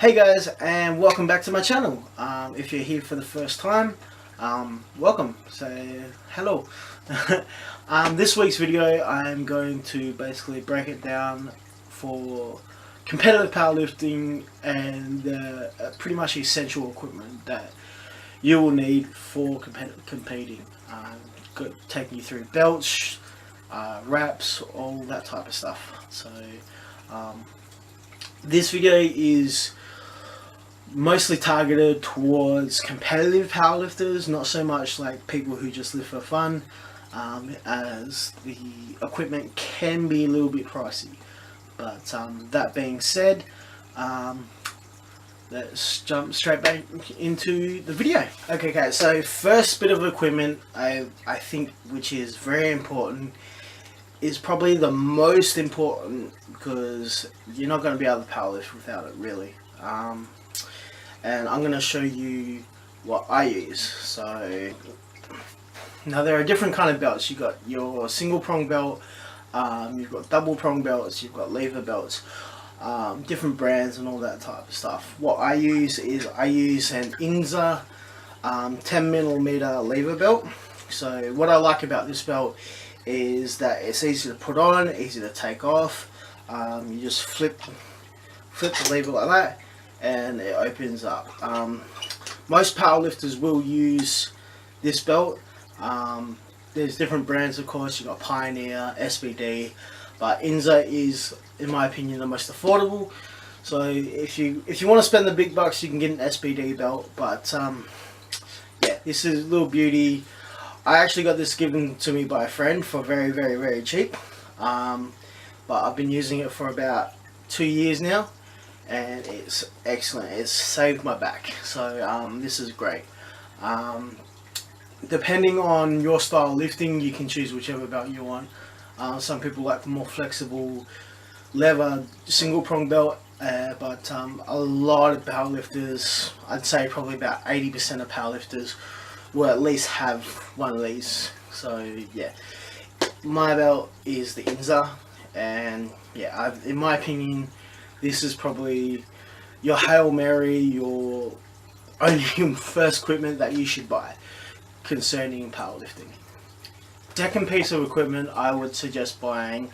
Hey guys, and welcome back to my channel. If you're here for the first time, welcome. Say hello. This week's video, I'm going to basically break it down for competitive powerlifting and pretty much essential equipment that you will need for competing. Taking you through belts, wraps, all that type of stuff. So this video is mostly targeted towards competitive powerlifters, not so much like people who just lift for fun, as the equipment can be a little bit pricey. But that being said, let's jump straight back into the video. Okay, so first bit of equipment I think which is very important, is probably the most important, because you're not going to be able to powerlift without it really. And I'm going to show you what I use. So now there are different kind of belts. You've got your single prong belt, you've got double prong belts, you've got lever belts, different brands and all that type of stuff. What I use is an Inzer 10mm lever belt. So what I like about this belt is that it's easy to put on, easy to take off. You just flip the lever like that and it opens up. Most powerlifters will use this belt. There's different brands, of course. You've got Pioneer, SBD, but Inzer is, in my opinion, the most affordable. So if you want to spend the big bucks, you can get an SBD belt. But yeah, this is a little beauty. I actually got this given to me by a friend for very cheap. But I've been using it for about 2 years now, and it's excellent. It's saved my back, so this is great. Depending on your style of lifting, you can choose whichever belt you want. Some people like the more flexible leather single prong belt, but a lot of powerlifters, I'd say probably about 80% of powerlifters, will at least have one of these. So yeah, my belt is the Inzer, and yeah, in my opinion, this is probably your Hail Mary, your first equipment that you should buy concerning powerlifting. Second piece of equipment I would suggest buying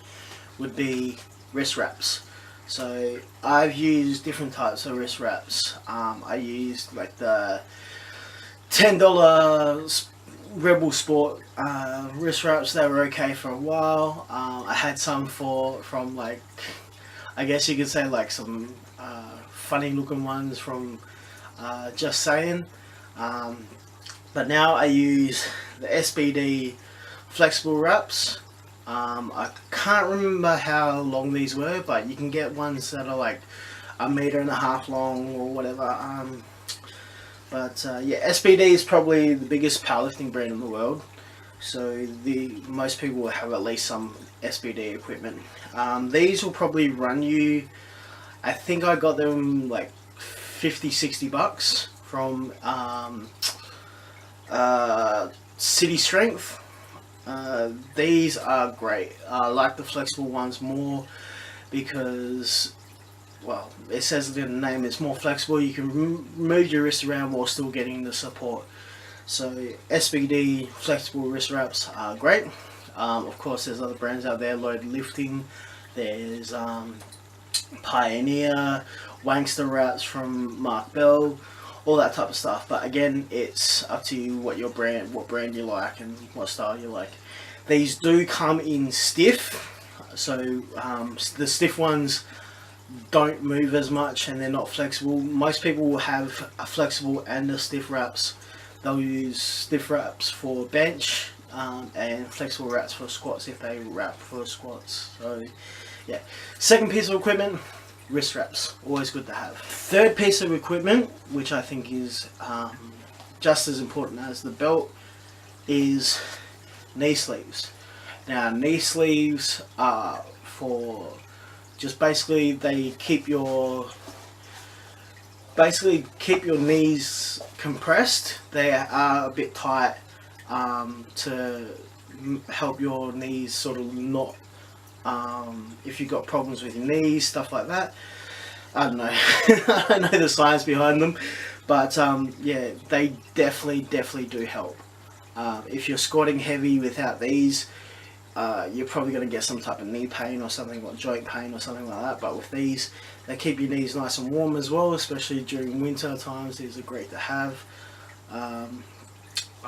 would be wrist wraps. So I've used different types of wrist wraps. I used like the $10 Rebel Sport wrist wraps. They were okay for a while. I had some from like, I guess you could say like some funny looking ones from Just Saying. But now I use the SBD flexible wraps. I can't remember how long these were, but you can get ones that are like 1.5 meters long or whatever. Yeah, SBD is probably the biggest powerlifting brand in the world, so most people will have at least some SBD equipment. These will probably run you, I think I got them like 50-60 bucks from City Strength. These are great. I like the flexible ones more because, well, it says in the name, it's more flexible. You can move your wrist around while still getting the support. So SBD flexible wrist wraps are great. Of course, there's other brands out there, Load Lifting. There's Pioneer, Wankster wraps from Mark Bell, all that type of stuff. But again, it's up to you what brand you like and what style you like. These do come in stiff, so the stiff ones don't move as much and they're not flexible. Most people will have a flexible and a stiff wraps. They'll use stiff wraps for bench and flexible wraps for squats if they wrap for squats. So yeah, second piece of equipment, wrist wraps, always good to have. Third piece of equipment, which I think is just as important as the belt, is knee sleeves. Now knee sleeves are for just basically they keep your knees compressed. They are a bit tight to help your knees sort of not, if you've got problems with your knees, stuff like that. I don't know. I don't know the science behind them, but yeah, they definitely do help. If you're squatting heavy without these, you're probably going to get some type of knee pain or something, or joint pain or something like that. But with these, they keep your knees nice and warm as well, especially during winter times. These are great to have.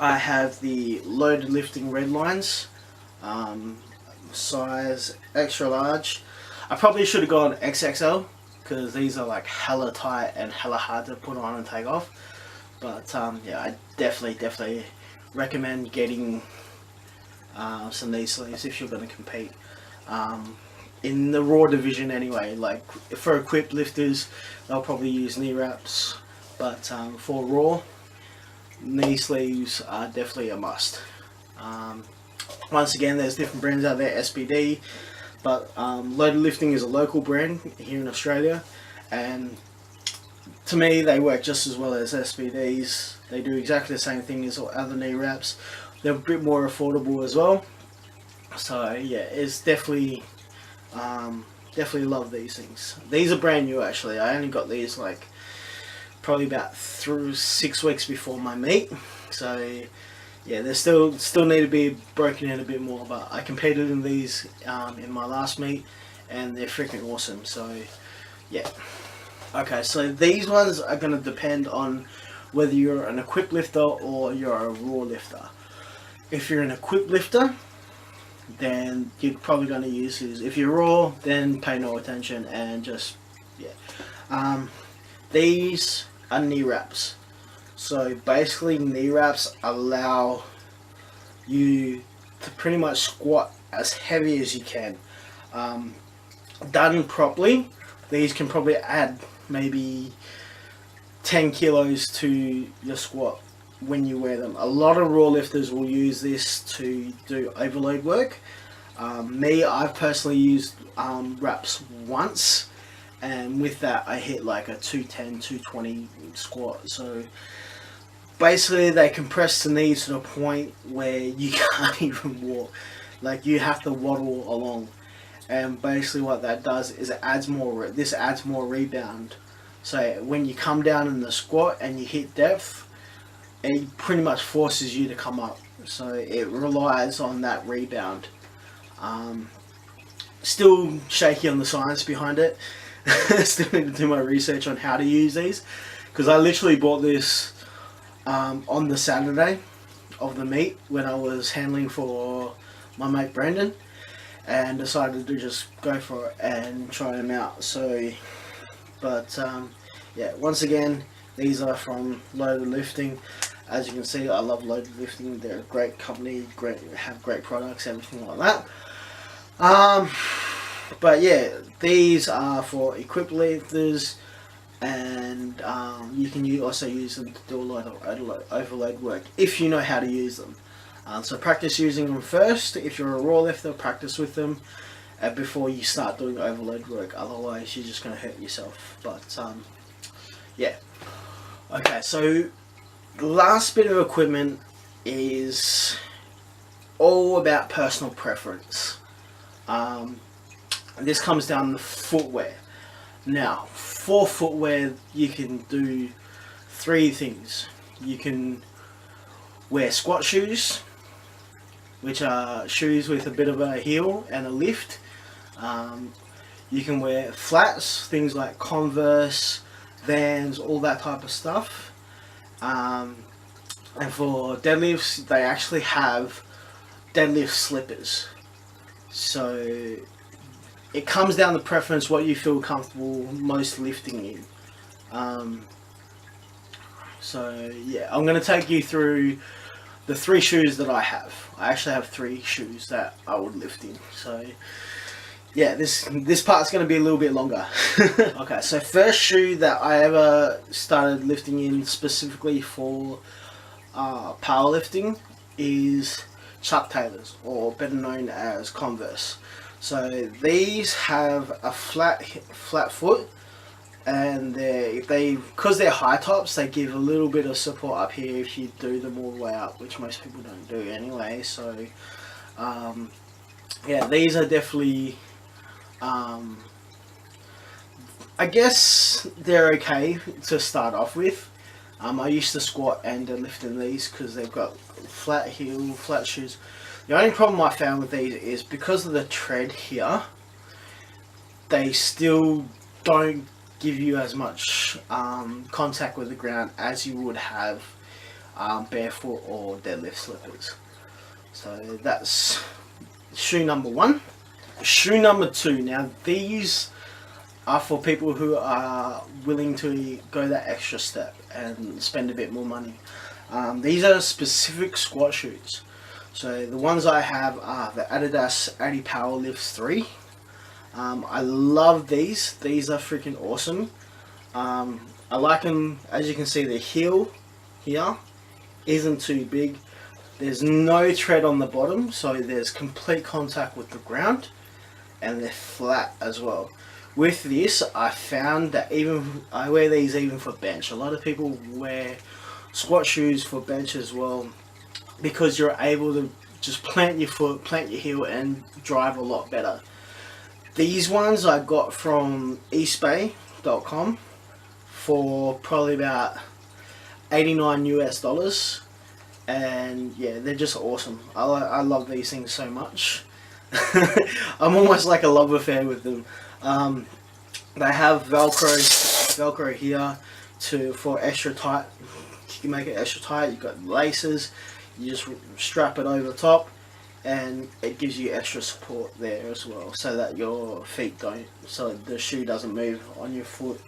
I have the loaded lifting Redlines, size extra large. I probably should have gone XXL, because these are like hella tight and hella hard to put on and take off. But yeah, I definitely recommend getting some knee sleeves if you're going to compete. In the raw division anyway, like for equipped lifters, they'll probably use knee wraps, but for raw, knee sleeves are definitely a must. Once again, there's different brands out there, SBD, but Loaded Lifting is a local brand here in Australia, and to me they work just as well as SBDs. They do exactly the same thing as other knee wraps. They're a bit more affordable as well. So yeah, it's definitely love these things. These are brand new actually. I only got these like probably about 6 weeks before my meet. So yeah, they still need to be broken in a bit more, but I competed in these in my last meet, and they're freaking awesome. So yeah. Okay, so these ones are going to depend on whether you're an equipped lifter or you're a raw lifter. If you're an equipped lifter, then you're probably going to use these. If you're raw, then pay no attention and just, yeah. These are knee wraps. So basically knee wraps allow you to pretty much squat as heavy as you can. Done properly, these can probably add maybe 10 kilos to your squat when you wear them. A lot of raw lifters will use this to do overload work. I've personally used wraps once, and with that I hit like a 210, 220 squat. So basically they compress the knees to the point where you can't even walk. Like you have to waddle along. And basically what that does is it adds more rebound. So when you come down in the squat and you hit depth, it pretty much forces you to come up. So it relies on that rebound. Still shaky on the science behind it. Still need to do my research on how to use these, because I literally bought this on the Saturday of the meet when I was handling for my mate Brandon, and decided to just go for it and try them out. So, but yeah, once again, these are from Loaded Lifting. As you can see, I love Loaded Lifting. They're a great company, have great products, everything like that. But yeah, these are for equipped lifters, and you can also use them to do a lot of overload work if you know how to use them. So practice using them first. If you're a raw lifter, practice with them before you start doing overload work. Otherwise, you're just going to hurt yourself. But yeah. Okay, so the last bit of equipment is all about personal preference. This comes down to footwear. Now, for footwear, you can do 3 things. You can wear squat shoes, which are shoes with a bit of a heel and a lift. You can wear flats, things like Converse, Vans, all that type of stuff. And for deadlifts, they actually have deadlift slippers. So it comes down to preference, what you feel comfortable most lifting in. So yeah, I'm going to take you through the 3 shoes that I have. I actually have 3 shoes that I would lift in. So yeah, this part's going to be a little bit longer. Okay, so first shoe that I ever started lifting in specifically for powerlifting is Chuck Taylor's, or better known as Converse. So these have a flat foot, and because they're high tops, they give a little bit of support up here if you do them all the way up, which most people don't do anyway. So yeah, these are definitely I guess they're okay to start off with. I used to squat and deadlift in these because they've got flat heel, flat shoes. The only problem I found with these is because of the tread here, they still don't give you as much contact with the ground as you would have barefoot or deadlift slippers. So that's shoe number 1. Shoe number 2. Now these are for people who are willing to go that extra step and spend a bit more money. These are specific squat shoes. So the ones I have are the Adidas Powerlift 3. I love these. These are freaking awesome. I like them. As you can see, the heel here isn't too big. There's no tread on the bottom, so there's complete contact with the ground, and they're flat as well. With this, I found that I wear these even for bench. A lot of people wear squat shoes for bench as well, because you're able to just plant your foot, plant your heel, and drive a lot better. These ones I got from eastbay.com for probably about $89 US, and yeah, they're just awesome. I love these things so much. I'm almost like a love affair with them. They have Velcro here for extra tight. You can make it extra tight. You've got laces. You just strap it over the top, and it gives you extra support there as well, so that your feet so the shoe doesn't move on your foot.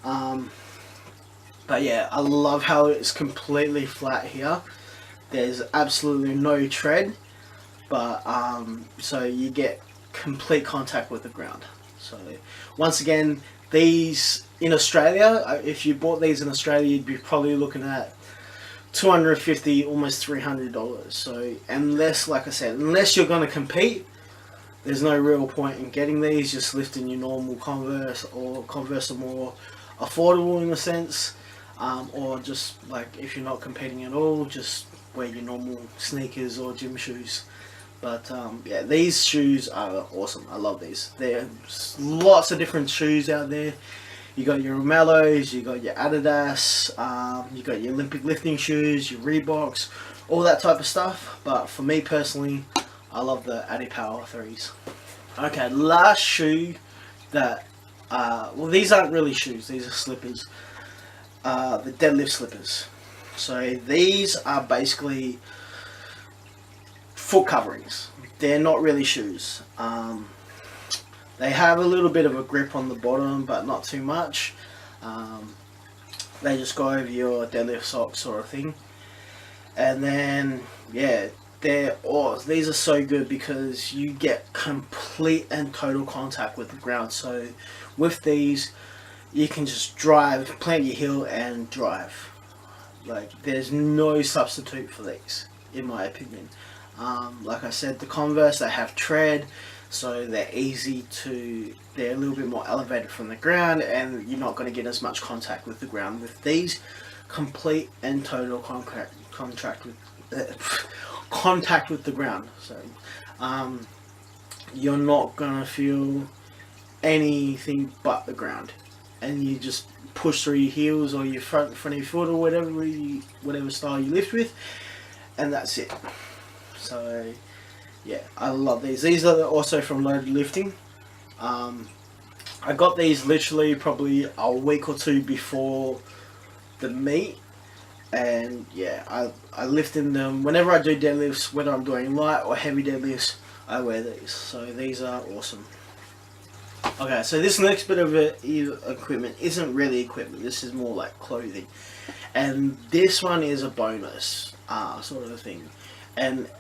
But yeah, I love how it's completely flat here. There's absolutely no tread, but so you get complete contact with the ground. So once again, these in Australia, if you bought these in Australia, you'd be probably looking at $250, almost $300. So unless, like I said, unless you're going to compete, there's no real point in getting these. Just lifting your normal Converse, or Converse are more affordable in a sense, or just like if you're not competing at all, just wear your normal sneakers or gym shoes. But yeah, these shoes are awesome. I love these. There's lots of different shoes out there. You got your Mellows, you got your Adidas, you got your Olympic lifting shoes, your Reeboks, all that type of stuff. But for me personally, I love the Adidas Power 3s. Okay, last shoe that, well, these aren't really shoes, these are slippers. The deadlift slippers. So these are basically foot coverings. They're not really shoes. They have a little bit of a grip on the bottom, but not too much. They just go over your deadlift socks sort of thing. And then, yeah, these are so good because you get complete and total contact with the ground. So with these, you can just drive, plant your heel and drive. Like, there's no substitute for these, in my opinion. Like I said, the Converse, they have tread, so they're they're a little bit more elevated from the ground, and you're not going to get as much contact with the ground. With these, complete and total contact with the ground. So you're not going to feel anything but the ground, and you just push through your heels or your front of your foot or whatever style you lift with, and that's it. So yeah, I love these. These are also from Loaded Lifting. I got these literally probably a week or two before the meet, and yeah, I lift in them whenever I do deadlifts, whether I'm doing light or heavy deadlifts. I wear these, so these are awesome. Okay, so this next bit of equipment isn't really equipment. This is more like clothing, and this one is a bonus sort of a thing. And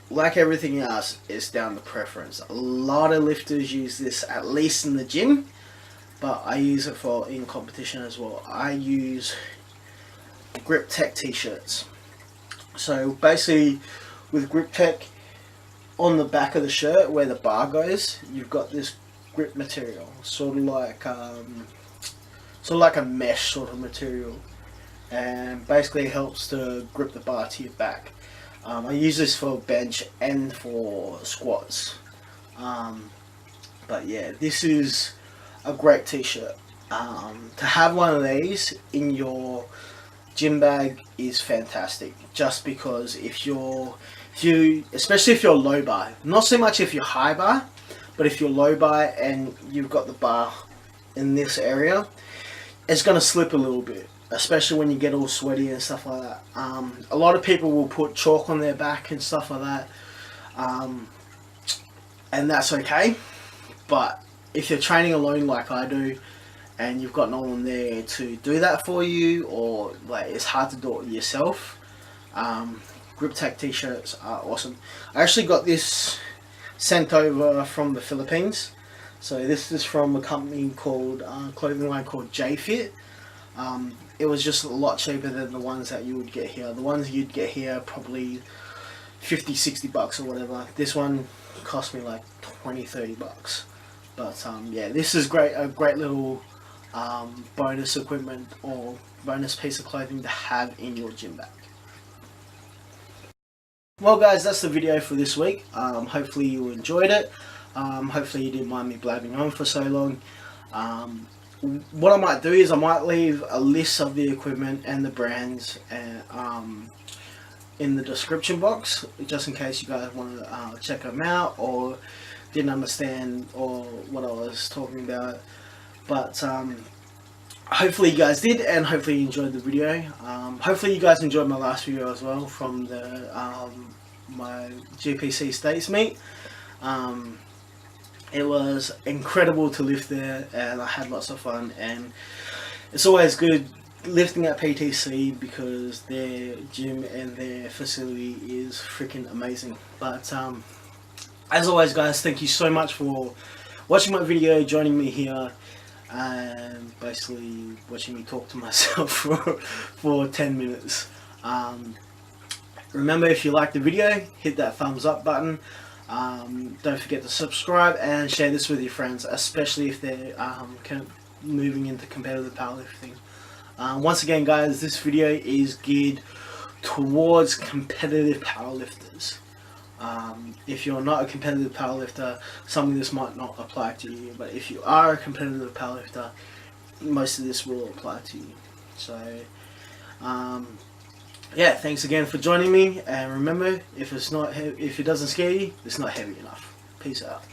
like everything else, it's down to preference. A lot of lifters use this, at least in the gym, but I use it in competition as well. I use GripTech t-shirts. So basically, with GripTech, on the back of the shirt where the bar goes, you've got this grip material, sort of like a mesh sort of material, and basically helps to grip the bar to your back. I use this for bench and for squats, but yeah, this is a great t-shirt. to have one of these in your gym bag is fantastic, just because if you especially if you're low bar, not so much if you're high bar, but if you're low bar and you've got the bar in this area, it's going to slip a little bit, especially when you get all sweaty and stuff like that. A lot of people will put chalk on their back and stuff like that, and that's okay. But if you're training alone like I do, and you've got no one there to do that for you, or like it's hard to do it yourself, GripTech t-shirts are awesome. I actually got this sent over from the Philippines. So this is from a company called, clothing line called JFit. It was just a lot cheaper than the ones that you would get here. The ones you'd get here probably 50-60 bucks or whatever. This one cost me like 20-30 bucks. But yeah, this is great, a great little bonus equipment or bonus piece of clothing to have in your gym bag. Well guys, that's the video for this week. Hopefully you enjoyed it. Hopefully you didn't mind me blabbing on for so long. What I might do is I might leave a list of the equipment and the brands in the description box, just in case you guys want to check them out or didn't understand or what I was talking about. But hopefully you guys did, and hopefully you enjoyed the video. Hopefully you guys enjoyed my last video as well from the my GPC States meet. It was incredible to lift there, and I had lots of fun, and it's always good lifting at PTC because their gym and their facility is freaking amazing. But as always guys, thank you so much for watching my video, joining me here, and basically watching me talk to myself for 10 minutes. Remember, if you like the video, hit that thumbs up button. Don't forget to subscribe and share this with your friends, especially if they're moving into competitive powerlifting. Once again guys, this video is geared towards competitive powerlifters. If you're not a competitive powerlifter, some of this might not apply to you, but if you are a competitive powerlifter, most of this will apply to you. So yeah, thanks again for joining me, and remember, if it doesn't scare you, it's not heavy enough. Peace out.